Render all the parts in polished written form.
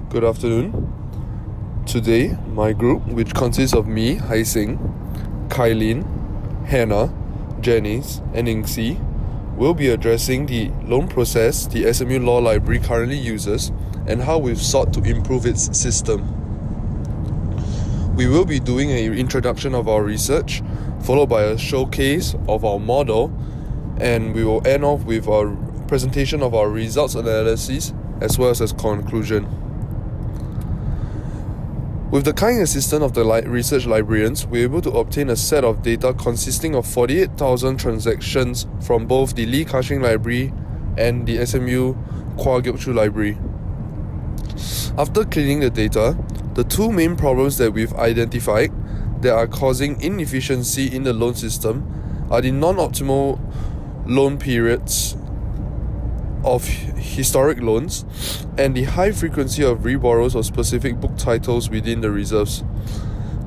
Good afternoon. Today, my group, which consists of me, Hai Sing, Kylene, Hannah, Janice, and Ingxi, will be addressing the loan process the SMU Law Library currently uses and how we've sought to improve its system. We will be doing an introduction of our research, followed by a showcase of our model, and we will end off with a presentation of our results analysis as well as a conclusion. With the kind assistance of the research librarians, we were able to obtain a set of data consisting of 48,000 transactions from both the Lee Ka-shing Library and the SMU Kwa Gyok Chu Library. After cleaning the data, the two main problems that we've identified that are causing inefficiency in the loan system are the non-optimal loan periods of historic loans and the high frequency of reborrows of specific book titles within the reserves.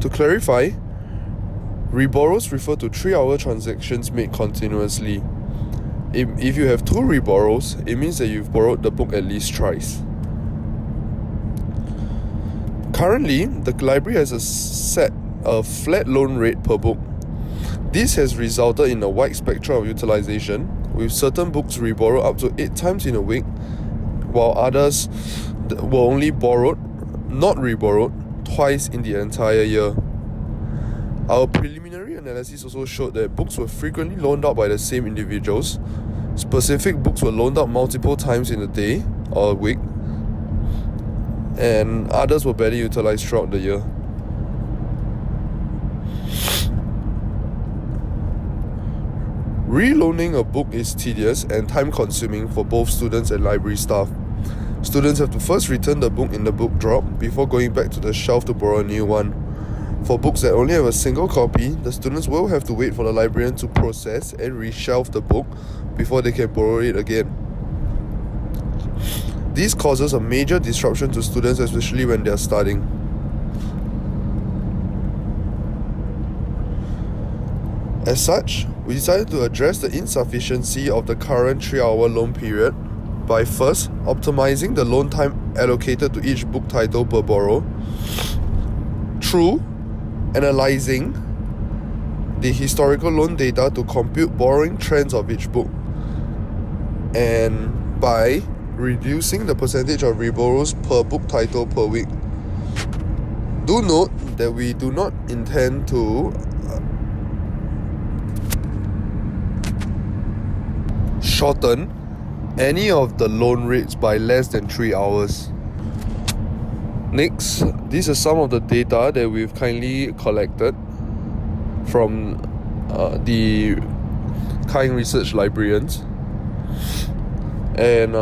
To clarify, reborrows refer to 3-hour transactions made continuously. If you have 2 reborrows, it means that you've borrowed the book at least thrice. Currently, the library has a flat loan rate per book. This has resulted in a wide spectrum of utilization, with certain books reborrowed up to 8 times in a week, while others were only borrowed, not reborrowed, twice in the entire year. Our preliminary analysis also showed that books were frequently loaned out by the same individuals. Specific books were loaned out multiple times in a day or a week, and others were barely utilized throughout the year. Reloaning a book is tedious and time-consuming for both students and library staff. Students have to first return the book in the book drop before going back to the shelf to borrow a new one. For books that only have a single copy, the students will have to wait for the librarian to process and reshelf the book before they can borrow it again. This causes a major disruption to students, especially when they are studying. As such, we decided to address the insufficiency of the current 3-hour loan period by first optimizing the loan time allocated to each book title per borrow through analyzing the historical loan data to compute borrowing trends of each book, and by reducing the percentage of reborrows per book title per week. Do note that we do not intend to shorten any of the loan rates by less than 3 hours. Next, these are some of the data that we've kindly collected from the kind research librarians, and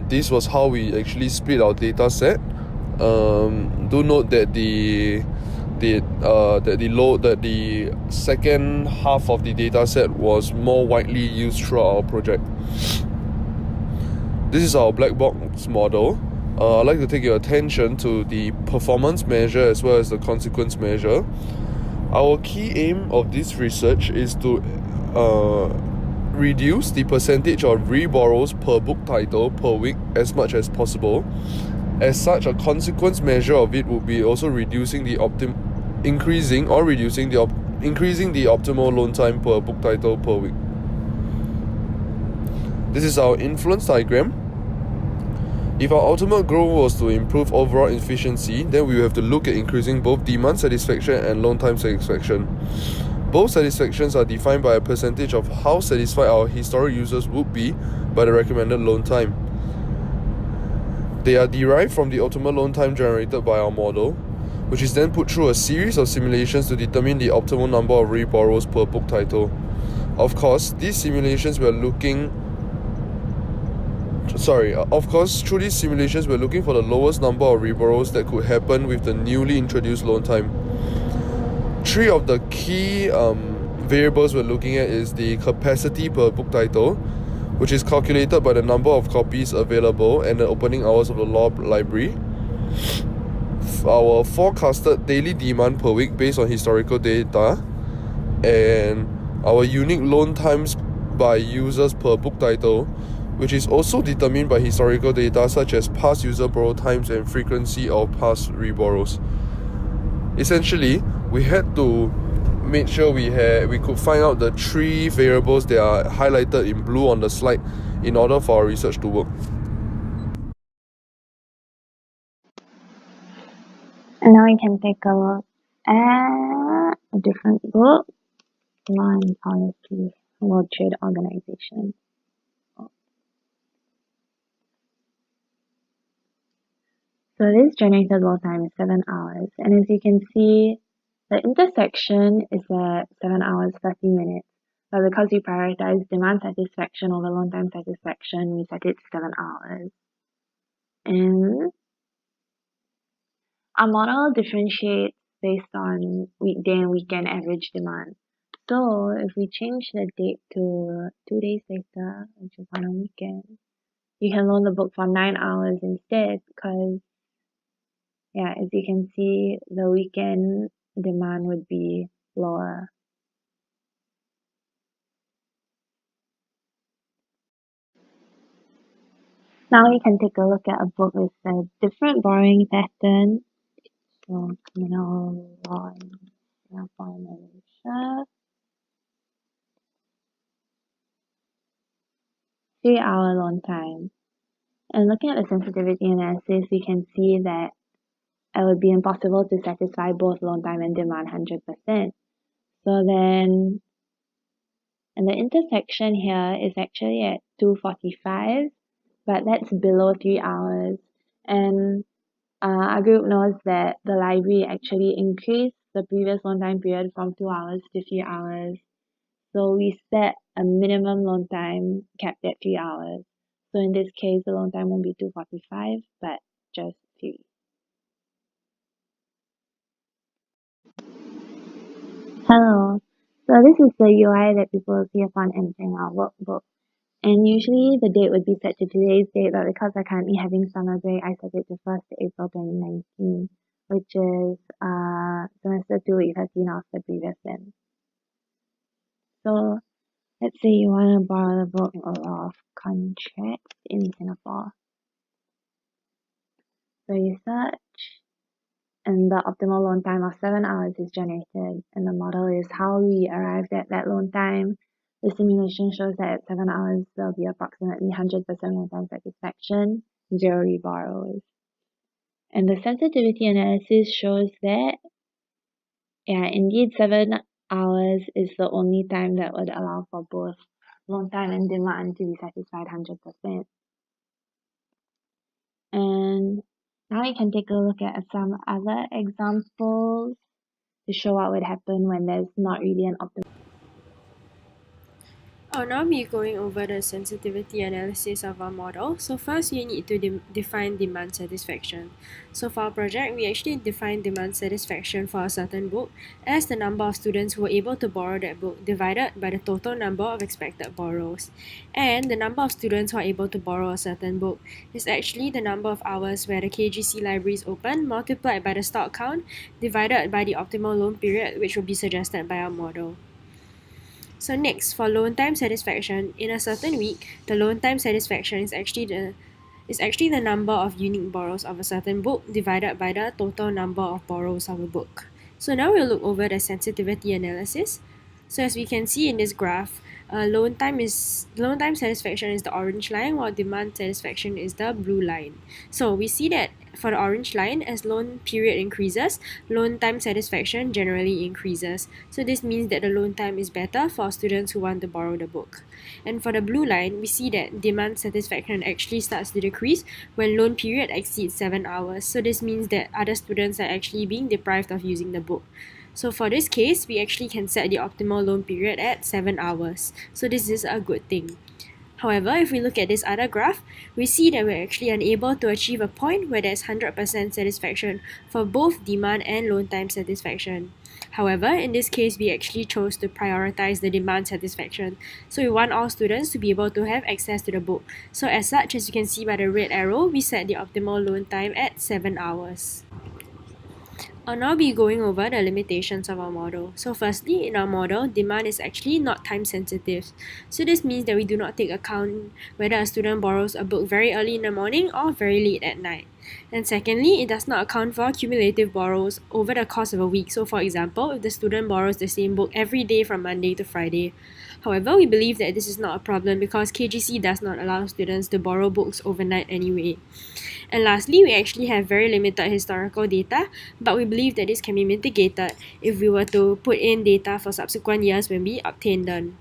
this was how we actually split our data set. Do note that the second half of the data set was more widely used throughout our project. This is our black box model. I'd like to take your attention to the performance measure as well as the consequence measure. Our key aim of this research is to reduce the percentage of reborrows per book title per week as much as possible. As such, a consequence measure of it would be also increasing the optimal loan time per book title per week. This is our influence diagram. If our ultimate goal was to improve overall efficiency, then we will have to look at increasing both demand satisfaction and loan time satisfaction. Both satisfactions are defined by a percentage of how satisfied our historic users would be by the recommended loan time. They are derived from the optimal loan time generated by our model, which is then put through a series of simulations to determine the optimal number of reborrows per book title. Of course, through these simulations we're looking for the lowest number of reborrows that could happen with the newly introduced loan time. 3 of the key variables we're looking at is the capacity per book title, which is calculated by the number of copies available and the opening hours of the law library. Our forecasted daily demand per week based on historical data, and our unique loan times by users per book title, which is also determined by historical data such as past user borrow times and frequency of past reborrows. Essentially, we had to make sure we could find out the 3 variables that are highlighted in blue on the slide in order for our research to work. And now we can take a look at a different book, Law and Policy, World Trade Organization. So this generated load time is 7 hours, and as you can see, the intersection is at 7 hours 30 minutes. But because we prioritize demand satisfaction over load time satisfaction, we set it to 7 hours. And our model differentiates based on weekday and weekend average demand. So if we change the date to 2 days later, which is on a weekend, you can loan the book for 9 hours instead because, yeah, as you can see, the weekend demand would be lower. Now we can take a look at a book with a different borrowing pattern. So criminal law in Singapore and Malaysia. 3-hour loan time. And looking at the sensitivity analysis, we can see that it would be impossible to satisfy both loan time and demand 100%. So then, and the intersection here is actually at 2:45, but that's below 3 hours. And our group knows that the library actually increased the previous loan time period from 2 hours to 3 hours. So we set a minimum loan time capped at 3 hours. So in this case, the loan time won't be 2:45, but just 3. Hello. So this is the UI that people will see upon entering our workbook. And usually the date would be set to today's date, but because we're currently having summer break, I set it to 1st April 2019, which is semester 2, week 13 of the previous sem. So let's say you want to borrow the book of contracts in Singapore. So you search, and the optimal loan time of 7 hours is generated, and the model is how we arrived at that loan time. The simulation shows that at 7 hours, there'll be approximately 100% loan time satisfaction, 0 reborrows. And the sensitivity analysis shows that, yeah, indeed 7 hours is the only time that would allow for both loan time and demand to be satisfied 100%. And now you can take a look at some other examples to show what would happen when there's not really an optimal. I'll now be going over the sensitivity analysis of our model. So first, we need to define demand satisfaction. So for our project, we actually define demand satisfaction for a certain book as the number of students who were able to borrow that book divided by the total number of expected borrows. And the number of students who are able to borrow a certain book is actually the number of hours where the KGC library is open multiplied by the stock count divided by the optimal loan period, which will be suggested by our model. So next, for loan time satisfaction, in a certain week, the loan time satisfaction is actually the number of unique borrows of a certain book divided by the total number of borrows of a book. So now we'll look over the sensitivity analysis. So as we can see in this graph, loan time satisfaction is the orange line, while demand satisfaction is the blue line. So we see that for the orange line, as loan period increases, loan time satisfaction generally increases. So this means that the loan time is better for students who want to borrow the book. And for the blue line, we see that demand satisfaction actually starts to decrease when loan period exceeds 7 hours. So this means that other students are actually being deprived of using the book. So for this case, we actually can set the optimal loan period at 7 hours. So this is a good thing. However, if we look at this other graph, we see that we're actually unable to achieve a point where there's 100% satisfaction for both demand and loan time satisfaction. However, in this case, we actually chose to prioritize the demand satisfaction. So we want all students to be able to have access to the book. So as such, as you can see by the red arrow, we set the optimal loan time at 7 hours. I'll now be going over the limitations of our model. So firstly, in our model, demand is actually not time sensitive. So this means that we do not take account whether a student borrows a book very early in the morning or very late at night. And secondly, it does not account for cumulative borrows over the course of a week. So for example, if the student borrows the same book every day from Monday to Friday. However, we believe that this is not a problem because KGC does not allow students to borrow books overnight anyway. And lastly, we actually have very limited historical data, but we believe that this can be mitigated if we were to put in data for subsequent years when we obtain them.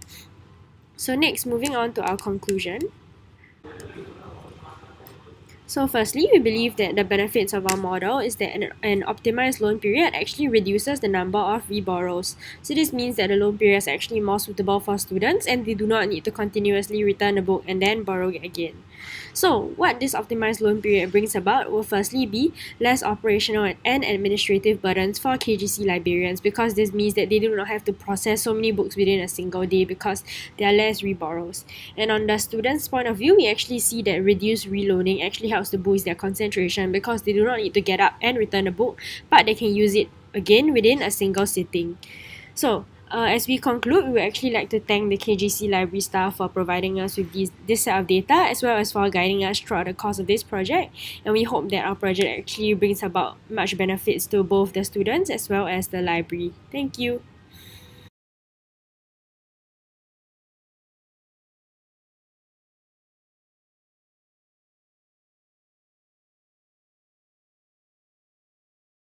So next, moving on to our conclusion. So firstly, we believe that the benefits of our model is that an optimized loan period actually reduces the number of reborrows. So this means that the loan period is actually more suitable for students and they do not need to continuously return the book and then borrow it again. So what this optimized loan period brings about will firstly be less operational and administrative burdens for KGC librarians because this means that they do not have to process so many books within a single day because there are less reborrows. And on the student's point of view, we actually see that reduced reloading actually helps to boost their concentration because they do not need to get up and return the book, but they can use it again within a single sitting. So, as we conclude, we would actually like to thank the KGC library staff for providing us with this set of data as well as for guiding us throughout the course of this project, and we hope that our project actually brings about much benefits to both the students as well as the library. Thank you.